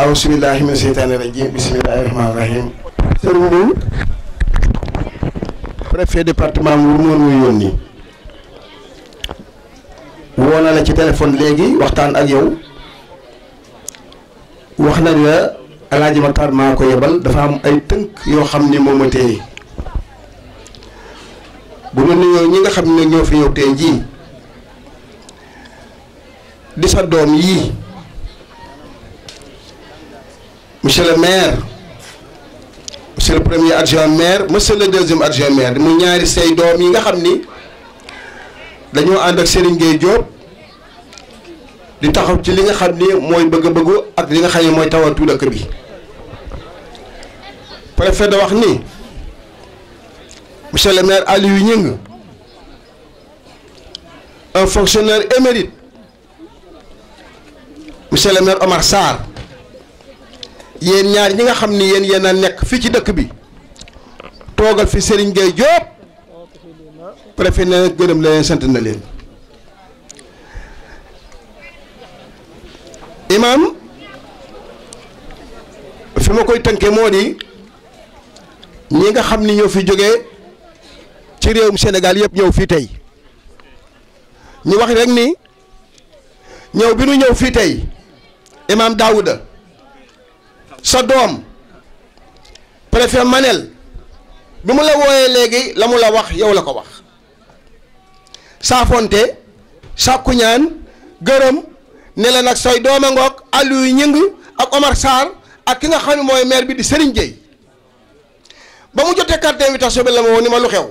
auzu billahi mina sheytaani rajim bismillahi rahmaani rahim. sëriñ bi préfet département Mbour moo ñu yónni woo na la ci téléphone léegi waxtaan ak yow wax nañ la Alaaji Matar maa ko yebal dafa am ay tënk yoo xam ni moom ma téye bu ma nuyoo ñi nga xam ne ñoo fi ñëw tey jii di sa doom yii monsieur le maire monsieur le premier adjoint maire monsieur le deuxième adjoint maire mu ñaari say doom yi nga xam ni dañoo ànd ak Serigne Gueye Diop di taxaw ci li nga xam ni mooy bëgg-bëggu ak li nga xam ne mooy tawatu dëkk bi préfet da wax ni monsieur le maire Aliou Gningue un fonctionnaire émérite monsieur le maire Omar Sarr yéen ñaar ñi nga xam ni yéen a nekk fii ci dëkk bi toogal fi Serigne Gueye Diop préfet na gërëm la leen sant na leen imam fi ma koy tënkee moo di ñi nga xam ni ñoo fi jógee ci réewum Sénégal yëpp ñëw fii tey ñu wax rek ni ñëw bi nu ñëw fii tey imam Daouda sa doom préfet Manel bi mu la wooyee léegi la mu la wax yow la ko wax saafonte sàkku ñaan gërëm ne la nag say dooma ngoog Aliou Gningue ak Omar Sarr ak ki nga xam ne mooy maire bi di Serigne Gueye ba mu jotee carte d'invitation bi la ma woo ni ma lu xew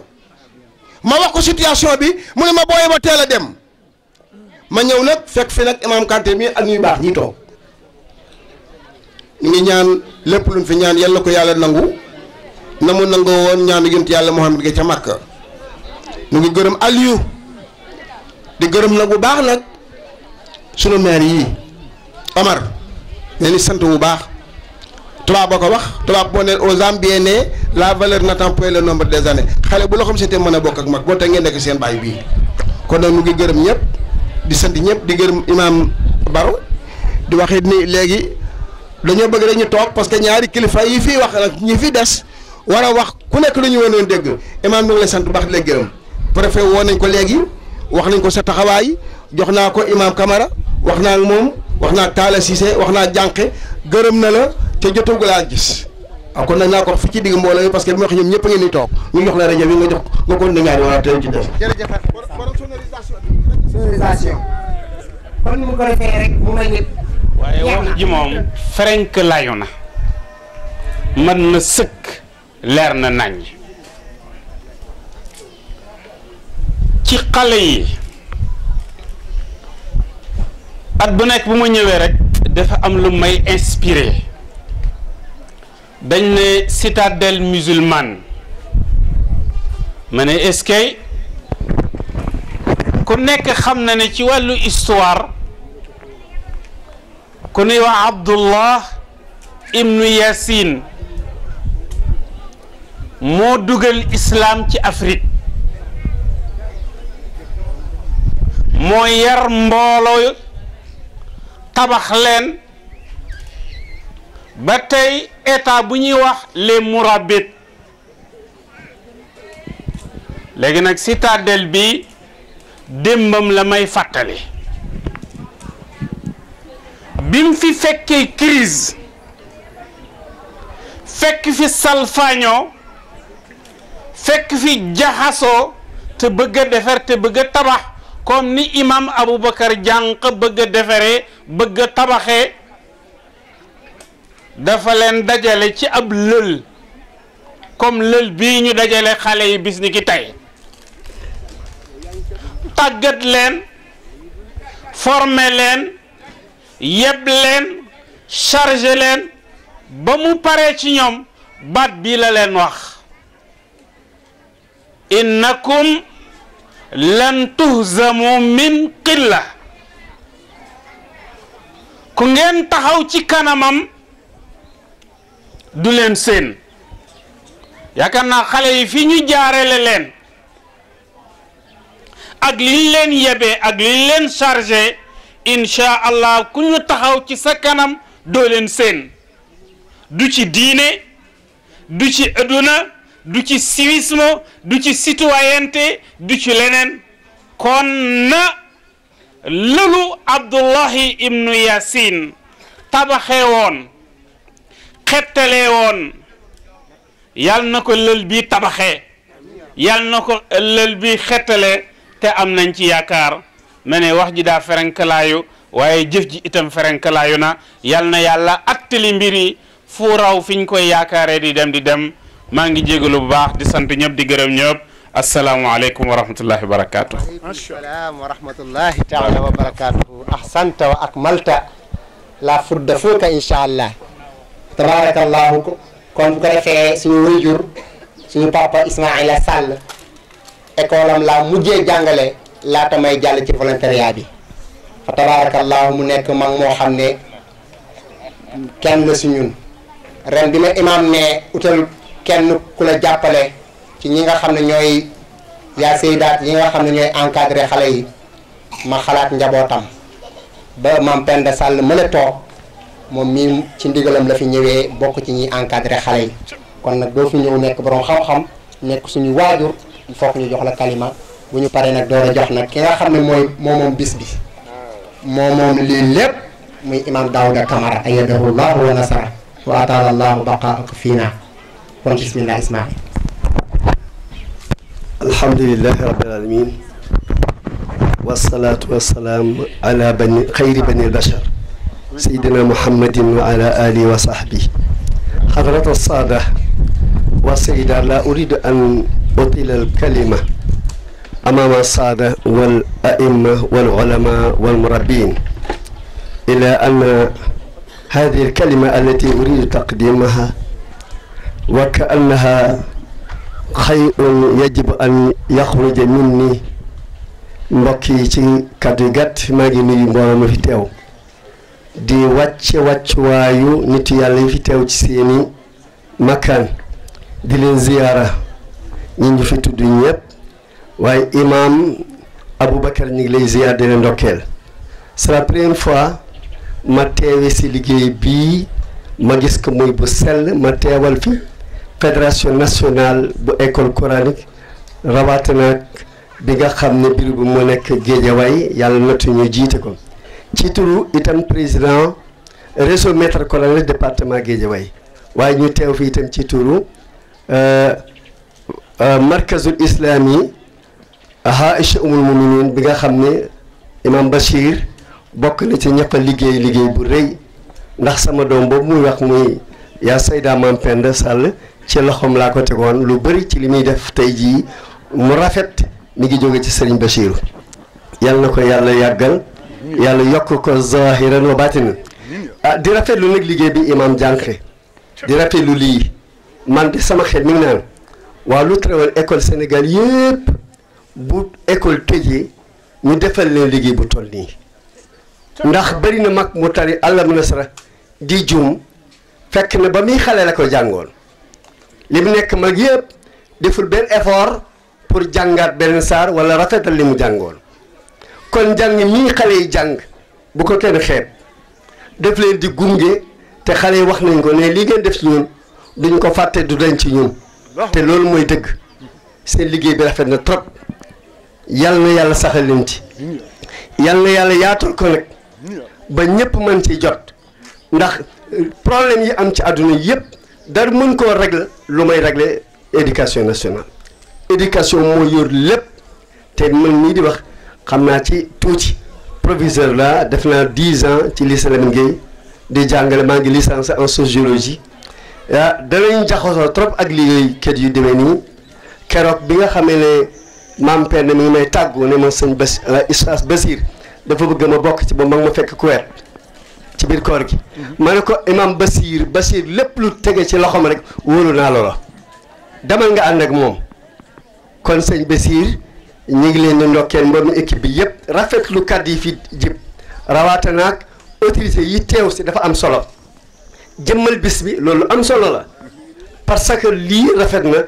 ma wax ko situation bi mu ne ma booyee ba teel a dem ma ñëw nag fekk fi nag imam Kanté mi ak ñuy baax ñi toog ñu ngi ñaan lépp luñ fi ñaan yàlla ko yàlla nangu na mu nangoo woon ñaanu yonent yàlla Muhammad ga ca Makka ñu ngi gërëm Aliou di gërëm nag bu baax nag sunu maire yi Omar ne ni sant bu baax tubaab ba ko wax tubaab boo neen aux hommes bien nés la valeur n'attend point le nombre des années xale bu loo xam seetee mën a bokk ak mag boo tax ngeen nekk seen baay bii kon nag ñu ngi gërëm ñëpp di sant ñëpp di gërëm imam Baro di waxit ni léegi dañoo bëgg rek ñu toog parce que ñaari kilifa yi fii wax nag ñi fi des war a wax ku nekk lu ñu woon dégg imam ñu ngi lay sant bu baax di lay gërëm préfet woo nañ ko léegi wax nañ ko sa taxawaay jox naa ko imam Camara wax naa ak moom wax naa ak Talla Cissé wax naa jànqe gërëm na la te jotagu laa gis waaw kon nag naa ko wax fi ci digg mbooloo yi parce que bi ma wax ñoom ñëpp a ngeen di toog ñu jox la rajo bi nga jox nga ko ndi ngaari wala te ci des jërëjëf borom sonorisation kon mu ko defee rek mu mel ni waaye wax ji moom ferenk layu na mën na sëkk leer na nañ ci xale yi at bu nekk bu ma ñëwee rek dafa am lu may inspiré dañ ne citadelle musulmane ma ne est-ce que ku nekk xam na ne ci wàllu histoire ku nuy wax Abdullah ibnu Yasin moo dugal islam ci Afrique moo yar mbooloo tabax leen ba tey état bu ñuy wax les Mourabites léegi nag citadelle bi démbam la may fàttali bi mu fi fekkee crise fekk fi salfaañoo fekk fi jaxasoo te bëgg a defar te bëgg a tabax comme ni imam Aboubacar jànq bëgg a defaree bëgg a tabaxee dafa leen dajale ci ab lël comme lël bii ñu dajale xale yi bis ni ki tey tàggat leen former leen yeb leen charger leen ba mu paree ci ñoom baat bii la leen wax innakum lan tuhzamu min qilla ku ngeen taxaw ci kanamam du leen seen yaakaar naa xale yi fi ñu jaarele leen ak liñ leen yebee ak liñ leen chargé incha allah ku ñu taxaw ci sa kanam doo leen seen du ci diine du ci adduna du ci civisme du ci citoyenneté du ci leneen kon na lëlu Abdullahi ibnu Yasin tabaxee woon xettalee woon yal na ko lël bi tabaxee yal na ko lël bi xettalee te am nañ ci yaakaar ma ne wax ji daa ferenkalaayu waaye jëf ji itam ferenkalaayu na yal na yàlla attali mbir yi fu raw fiñ koy yaakaaree di dem maa ngi jégalu bu baax di sant ñëpp di gërëm ñëpp asalaamualeykum wa rahmatullahi wa barakatuh. asalaam wa rahmatullahi taala wa barakatuhu ahsanta wa akmalta la fudda fuuka incha allah tabarakallahu kon bu ko defee suñu wayjur suñu papa Ismaila Sall école am la mujjee jàngale laata may jàll ci volontariat bi fa tabarakallahu mu nekk mag moo xam ne kenn la si ñun ren bi ma imam ne utal kenn ku la jàppale ci ñi nga xam ne ñooy yaa seydaat yi nga xam ne ñooy encadré xale yi ma xalaat njabootam ba Mame Penda Sall mën a toog moom mii ci ndigalam la fi ñëwee bokk ci ñi encadré xale yi kon nag doo fi ñëw nekk borom xam-xam nekk suñu waajur il faut que ñu jox la kalima bu ñu paree nag door a jox nag ki nga xam ne mooy moom bis bi moom lii lépp muy imam Daouda Camara ayadahu llahu wa nasara wa ataala allahu baqaaka fiina kon bismillah Ismail. alhamdulillahi rabbil alamin wassalatu wassalaam ala xayri bani albashar sayyidina muhammadin wa ala alihi wa sahbihi حضرة الصادة والسيدة لا أريد أن أطيل الكلمة أمام الصادة والأئمة والعلماء والمربين إلا أن هذه الكلمة التي أريد تقديمها وكأنها خير يجب أن يخرج مني mbokki ci kàddu yu gàtt maa ngi nuyu mbooloo mi fi teew di wàccuwaayu nit yàlla yi fi teew ci seeni makkaan di leen ziyaara ñi ñu fi tudd ñëpp waaye imam Aboubacar ñu ngi lay ziyaar di leen ndokkeel c'est la première fois ma teewe si liggéey bii ma gis ko muy bu sell ma teewal fi fédération nationale bu école coranique rawatina bi nga xam ne biir bu mu nekk Géejawaay yàlla natu ñu jiite ko ci turu itam président réseau maître coranique département Géejawaay waaye ñu teew fi itam ci turu markazul islami Aïcha umul muminin bi nga xam ne imam Bachir bokk na ci ñëpp a liggéey bu rëy ndax sama doom boobu muy wax muy yaa Sayda Mame Penda Sall ci loxoom laa ko tegoon lu bëri ci li muy def tey jii mu rafet mi ngi jóge ci Serigne Bachir yal na ko yàlla yàggal yàlla yokk ko zahiran wa batinan di rafetlu nag liggéey bi imam jànqe di rafetlu lii man de sama xel mi ngi naan waaw lu teewal école Sénégal yëpp bu école tëjee ñu defal leen liggéey bu toll nii ndax bëri na mag mu tari àllam nasara di juum fekk na ba muy xale la ko jàngoon li mu nekk mag yëpp deful benn effort pour jàngaat benn saar wala rafetal li mu jàngoon kon jàng mii xale yi jàng bu ko kenn xeeb def leen di gunge te xale yi wax nañ ko ne lii ngeen def ci ñun duñ ko fàtte du dañ ci ñun te loolu mooy dëgg seen liggéey bi rafet na trop yal na yàlla saxal leen ci yal na yàlla yaatul ko nag ba ñëpp mën ci jot ndax problème yi am ci àdduna yëpp dara mën koo régler lu may régler éducation nationale éducation moo yor lépp te man nii di wax xam naa ci tuuti proviseur la def naa 10 ans ci lycée Lamine Gueye di jàngale maa ngi licence en sociologie danañ jaxasoo trop ak liggéeykat yu demee nii keroog bi nga xamee ne Mame Penda mi ngi may tàggu ne ma sëñ Oustaz Basir dafa bëgg ma bokk ci ba mag ma fekk Kuwait ci biir koor gi ma ne ko imam Basir lépp lu tege ci loxoom rek wóolu naa loola demal nga ànd ak moom kon sëñ Basir ñu ngi leen di ndokkeel mboolem équipe bi yëpp rafetlu kàddu yi fi jib rawaate naag autorité yi teew si dafa am solo jëmmal bis bi loolu am solo la parce que lii rafet na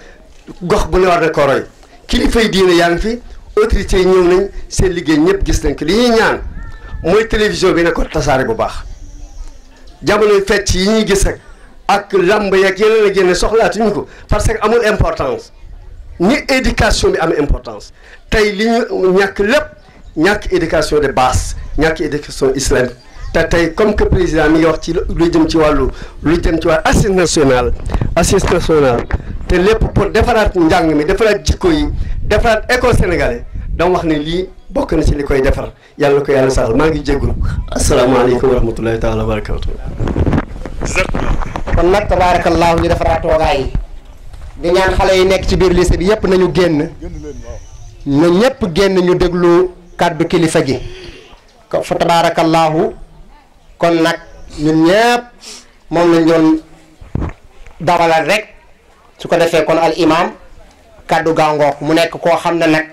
gox bu ne war na ko roy kilifa yi diine yaa ngi fi autorité yi ñëw nañ seen liggéey ñëpp gis nañ ko li ñuy ñaan mooy télévision bi ne ko tasaare bu baax jamonoy fecc yi ñuy gis ak làmb yeeg yeneen ak yeneen soxlaatuñu ko parce que amul importance ni éducation bi am importance tey li ñu ñàkk lépp ñàkk éducation de base ñàkk éducation islamique te tey comme que président mi ngi wax ci lu jëm ci wàllu assise nationale te lépp pour defaraat njàng mi defaraat jikko yi defaraat école sénégalais dama wax ne lii bokk na ci li koy defar yàlla na ko yàlla saxal maa ngi jégalu asalaamaaleykum wa rahmatullahi taala wa barakatu kon nag tabaarakallaahu ñu defaraat toogaay yi di ñaan xale yi nekk ci biir lycée bi yëpp nañu génn na ñëpp génn ñu déglu kàddu kilifa gi ko fa tabaarakallaahu kon nag ñun ñëpp moom lañ doon dawalal rek su ko defee kon al imam kàddu gàngook mu nekk koo xam ne nag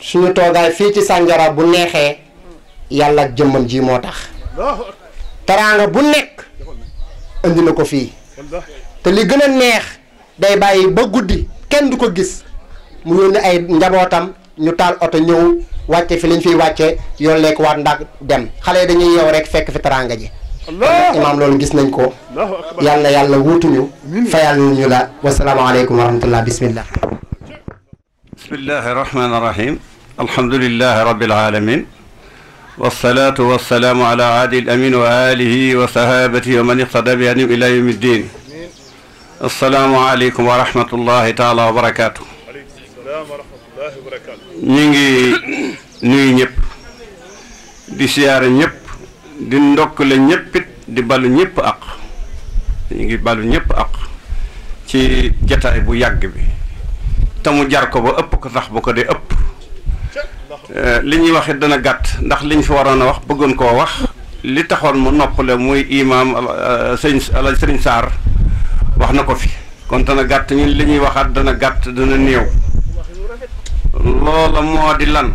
suñu toogaay fii ci Sandiara bu neexee yàlla ak jëmmam ji moo tax teraanga bu nekk indi na ko fii te li gën a neex day bàyyi ba guddi kenn du ko gis mu yónni ay njabootam ñu taal oto ñëw wàcce fi liñ fiy wàcce yoon lekk waat ndax dem xale yi dañuy yeew rek fekk fi teraanga ji imaam loolu gis nañ ko yàlla na yàlla wuutuñu fayal ñu la wasalaamaaleykum wa rahmatullah bismillah bismillahi rahmani rahim alhamdulillahi rabbil alamin wassalatu wassalamu ala aadi al amin wa alihi wa sahabatihi wa man iqtada bi anim ila yawmi ddin assalaamu aleykum wa rahmatullahi taala wa barakatuh ñi ngi nuyu ñëpp di siyaare ñëpp di ndokkale ñëppit di balu ñëpp ak ñu ngi balu ñëpp ak ci jataay bu yàgg bi te mu jar ko ba ëpp ko tax ba ko dee ëpp li ñuy wax it dana gàtt ndax liñ fi waroon a wax bëggoon koo wax li taxoon mu noppale muy imaam sëriñ Sarr wax na ko fi kon dana gàtt ñun li ñuy waxaat dana gàtt dana néew loola moo di lan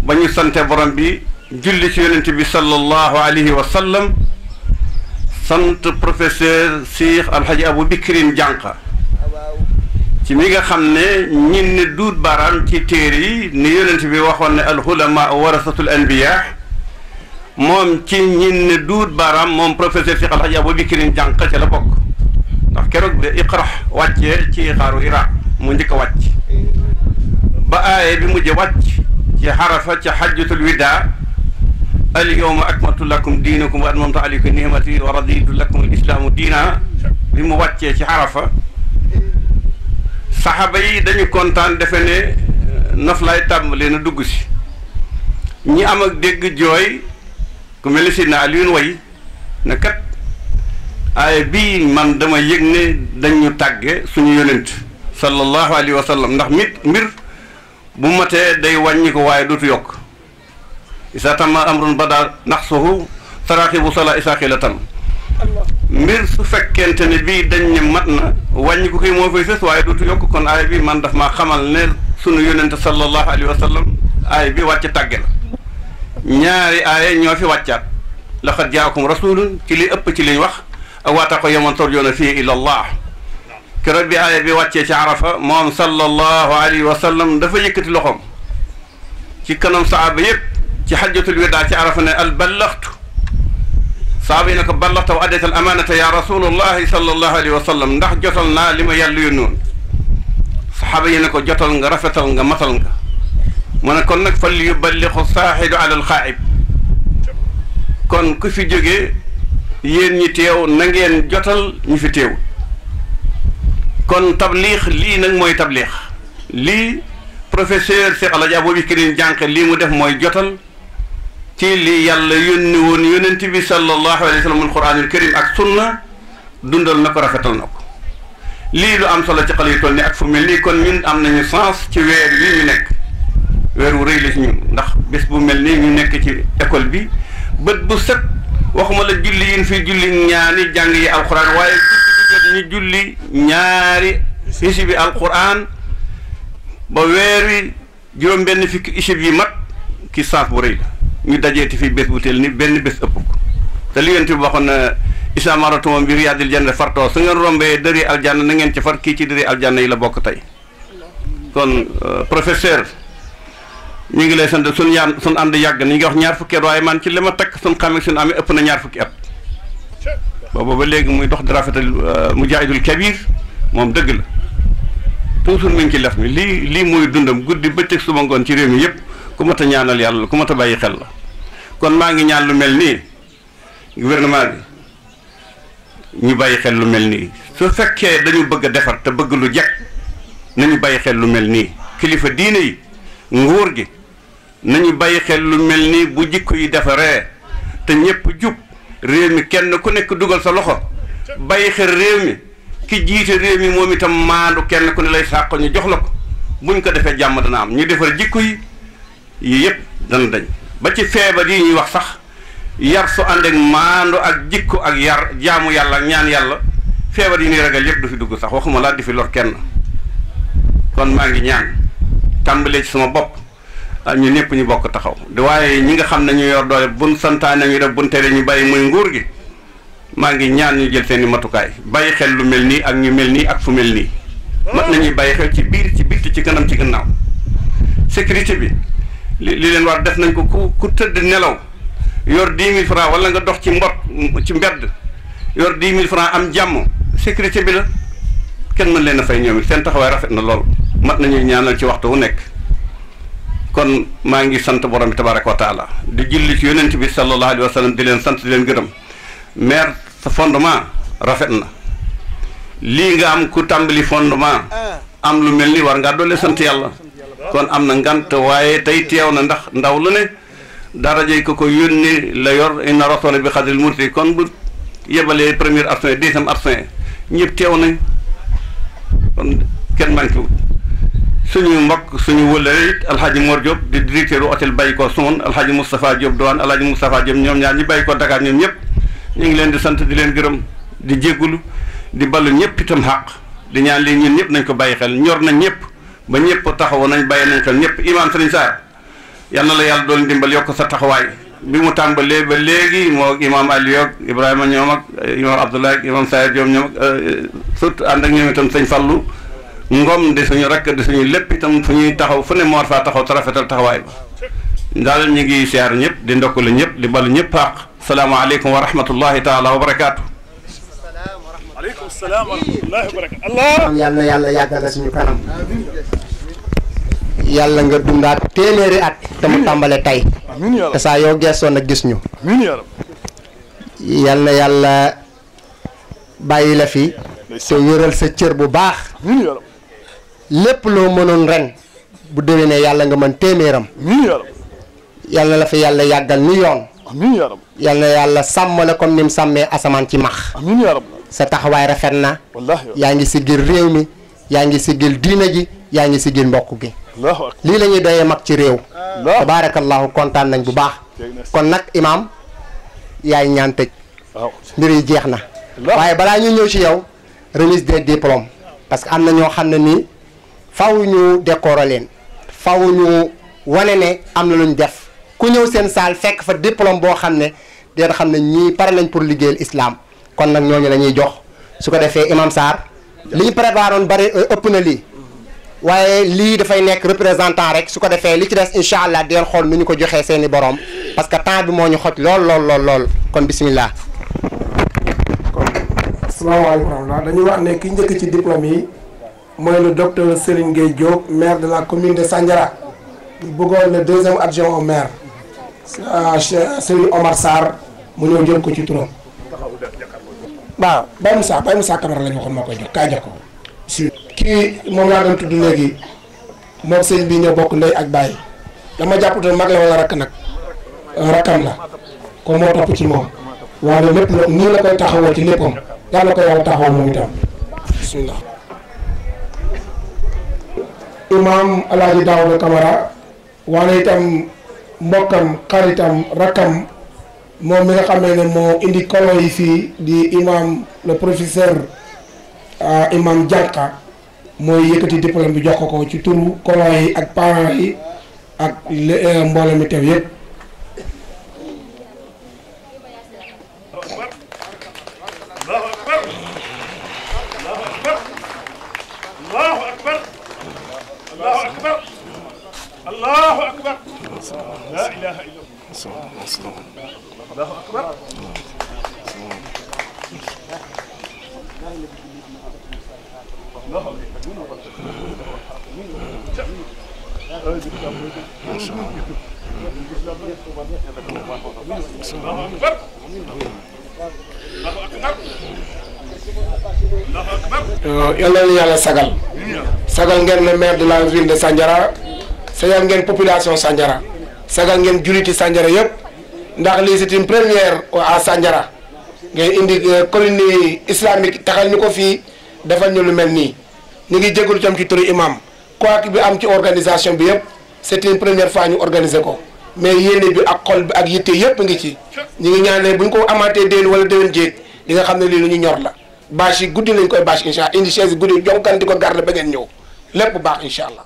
ba ñu sante borom bi julli ci yonent bi sallallahu alayhi wa sallam sant professeur Cheikh Alhaji Abou Bikrin Jànqa ci mi nga xam ne ñin ne duut baaraam ci téere yi ni yonent bi waxoon ne alxulama warasatul anbiya moom ci ñin ne duut baaraam moom professeur Cheikh Alhaji Abou Bikrin Jànqa ca la bokk ndax keroog de iqra wàccee ci xaaru Iraq mu njëkk a wàcc ba aaye bi mujj wàcc ci xarafa ca xajjatul wida al yawma akmaltu lakum diinakum wa atmamtu alaykum ni'mati wa raditu lakum al islaamu diina bi mu wàccee ci xarafa saxaaba yi dañu kontaan defe ne noflaay tàmbalee na dugg si ñi am ak dégg jooy ku mel ni Sidna Aliyun way ne kat aaye bii man dama yëg ne dañu tàgge suñu yonent sallallahu alayhi wa sallam ndax mbir bu matee day wàññi ko waaye dootu yokk isa tamma amrun bada naqsuhu saraxibu sala isa xilatan mbir su fekkente ne bii dañ ne mat na wàññi ko koy moo fay fës waaye dootu yokk kon aaya bi man daf maa xamal ne sunu yonente sallallahu alayhi wa sallam aaya bi wàcc tàgge la ñaari aaya ñoo fi wàccaat laqad jaakum rasulun ci li ëpp ci liñ wax ak waata ko yaman torjoona fii ila allah keroog bi aaya bi wàccee ci arafa moom sallallahu alayhi wa sallam dafa yëkkati loxoom ci kanam saaba yëpp ci xajjatul wida ci arafa ne al ballaxtu saaba yi ne ko ballaxta wa addayta al amanata ya rasulullahi sallallahu alayhi wa sallam ndax jotal naa li ma yàlla yónnoon saxaaba yi ne ko jotal nga rafetal nga matal nga mu ne kon nag fal yuballixu saaxidu ala al xaaib kon ku fi jógee yéen ñi teew na ngeen jotal ñu fi teew kon tabliix lii nag mooy tabliix lii professeur Cheikh Alhaji Abou Bikrin Jànqa lii mu def mooy jotal ci li yàlla yónni woon yonent bi sallallahu alayhi wa sallam alquranul karim ak sunna dundal na ko rafetal na ko lii lu am solo ci xale yu toll ni ak fu mel nii kon ñun am nañu sens ci weer wi ñu nekk weer wu rëy la ci ñun ndax bés bu mel nii ñu nekk ci école bi bët bu set waxuma la julli yin fi julli ñaani jàng yi alquran waaye ñu julli ñaari isib yi alquran ba weer wi juróom benn fukki isib yi mat ki saaf bu rëy la ñu dajeeti fi bés bu teel ni benn bés ëpp ko te li yonent bi waxoon na isa maratuma bi riyaadil janna fartoo su ngeen rombee dëri aljanna na ngeen ci far kii ci dëri aljanna yi la bokk tey kon professeur ñu ngi lay sant suñ ànd yàgg na ñu ngi wax ñaar fukki at waaye man ci li ma takk suñ xamee suñ amee ëpp na ñaar fukki at booba ba léegi muy dox di rafetal mujaahidul kabir moom dëgg la toujours mi ngi ci lef mi lii muy dundam guddi bëccëg suba ngoon ci réew mi yëpp ku mat a ñaanal yàlla ku mat a bàyyi xel la kon maa ngi ñaan lu mel nii gouvernement bi ñu bàyyi xel lu mel nii su fekkee dañu bëgg a defar te bëgg lu jekk nañu bàyyi xel lu mel nii kilifa diine yi nguur gi nañu bàyyi xel lu mel nii bu jikko yi defaree te ñëpp jub réew mi kenn ku nekk dugal sa loxo bàyyi xel réew mi ki jiite réew mi moom itam maandu kenn ku ne lay sàq ñu jox la ko buñ ko defee jàmm dana am ñu defar jikko yi yii yëpp dana dañ ba ci feebar yi ñuy wax sax yar su ànd ak maandu ak jikko ak yar jaamu yàlla ak ñaan yàlla feebar yi ñuy ragal yëpp du fi dugg sax waxuma laa di fi lor kenn kon maa ngi ñaan tàmbalee ci sama bopp ñu ñëpp ñu bokk taxaw waaye ñi nga xam ne ñu yor doole buñ santaane ñu def buñ tere ñu bàyyi muy nguur gi maa ngi ñaan ñu jël seen i matukaay bàyyi xel lu mel nii ak ñu mel nii ak fu mel nii mat nañuy bàyyi xel ci biir ci bitti ci kanam ci gannaaw sécurité bi li leen war def nañ ko ku tëdd nelaw yor 10 000 francs wala nga dox ci ci mbedd yor 10 000 francs am jàmm sécurité bi la kenn mën leen a fay ñoom it seen taxawaay rafet na lool mat nañuy ñaanal ci waxtu wu nekk kon maa ngi sant borom bi tabaraka wa taala di julli ci yonent bi sallallahu alayhi wa sallam di leen sant di leen gërëm maire sa fondement rafet na lii nga am ku tàmbali fondement am lu mel ni war ngaa doole sant yàlla kon am na ngant waaye tey teew na ndax ndaw lu ne darajey ko yónni la yor inna rasula bi xadril murti kon bu yebalee premier adjoint deuxième adjoint ñëpp teew nañ kon kenn manqué wut suñu mbokk suñu wëllëre it alhaji Mor Diop di directeur hôtel Baye ko Sumun alhaji Moustapha Diop Douane alhaji Moustapha Diop ñoom ñaar ñi Baye ko Dakar ñoom ñëpp ñu ngi leen di sant di leen gërëm di jéggulu di ballu ñëpp itam xaq di ñaan lii ñun ñëpp nañ ko bàyyi xel ñor na ñëpp ba ñëpp taxaw nañ bàyyi nañ xel ñëpp imam Serigne Sarr yal na la yàlla doon dimbal yokk sa taxawaay bi mu tàmbalee ba léegi moo imam Aliou ak Ibrahima ñoom ak imam Abdoulaye ak imam Sayed Diop ñoom ak surtout ànd ak ñoom itam sëñ Fallou Ngom di suñu rakk di suñu lépp itam fu ñuy taxaw fu ne moo war faa taxaw te rafetal taxawaay ba daal ñu ngi siyaar ñëpp di ndokkale ñëpp di balu ñëpp xaq salaamaaleykum wa rahmatullahi taala wa barakaatu. waaleykum salaam wa rahmatullahi wa barakaatu. Allah yal na yàlla yàggal la suñu kanam. yàlla nga dundaat téeméeri at te mu tàmbale tey. amiin yaa te saa yoo geesoon nag gis ñu. amiin yaa rab. yal na yàlla bàyyi la fi. te wéral sa cër bu baax. amiin yaa rab. lépp loo mënoon ren bu déwénee yàlla nga mën téeméeram. amiin yaa rab. yal na la fi yàlla yàggal ni yoon. amiin yaa rab. yal na yàlla sàmm la comme ni mu sàmmee asamaan ci max. amiin yaa rab. sa taxawaay rafet na. wallaahi yaa ngi siggil réew mi yaa ngi siggil diina ji yaa ngi siggil mbokk gi. Allahu akbar. lii la ñuy doyee mag ci réew. tabaarakallahu kontaan nañ bu baax. kon nag imaam yaay ñaan tëj. waaw mbir yi jeex na. waaye balaa ñu ñëw ci yow remise des diplômes parce que am na ñoo xam ne nii faw ñu décorer leen faw ñu wane ne am na lu ñu def ku ñëw seen saal fekk fa diplôme boo xam ne dina xam ne ñii pare nañ pour liggéeyal islam kon nag ñooñu la ñuy jox su ko defee imam Sarr li ñu préparé woon bari ëpp na lii waaye lii dafay nekk représentant rek su ko defee li ci des incha allah di leen xool nu ñu ko joxee seeni borom parce que temps bi moo ñu xoj lool kon bismillah. asalaamaaleykum wa rahmatulah dañuy wax ne ki njëkk ci diplôme yi mooy le docteur Serigne Gueye Diop maire de la commune de Sandiara ñu bëggoon le deuxième adjoint au maire Serigne Omar Sarr mu ñëw jël ko ci turam. waaw Baye Moussa Camara la ñu waxoon moo koy jox kaay jox ko. si kii moom laa doon tudd léegi moom sëñ bi ñoo bokk ndey ak baay dama jàpp te mag la wala rakk nag rakkam la ko moo topp ci moom waaye lépp nag nii la koy taxawoo ci léppam yàlla ko yàlla taxawoo moom itam bismillah. Imam Alaaji Daouda Camara waaye itam mbokkam xaritam rakkam moom mi nga xamee ne moo indi kolo yi fii di imam le professeur imam Dianka mooy yëkkati diplôme bi jox ko ci turu kolo yi ak parents yi ak mbooloo mi teew yëpp. الله أكبر لا إله إلا الله الله أكبر yal na yàlla sagal ngeen le maire de la ville de Sandiara, sagal ngeen population Sandiara, sagal ngeen juliti Sandiara yëpp ndax lii c'est une première à Sandiara ngeen indi colonie islamique taxal ñu ko fii defal ñu lu mel nii ñu ngi jégalu tam ci turu imam quoi bi am ci organisation bi yëpp c'est une première fois ñu organiser ko mais yéene bi ak xol bi ak yitte yëpp ngi ci ñu ngi ñaanee bu ñu ko amaatee déwén wala déwén jéeg di nga xam ne lii lu ñu ñor la bâche yi guddi lañ koy bâche incha allah indi chaise guddi jonkan di ko garder ba ngeen ñëw lépp bu baax incha allah.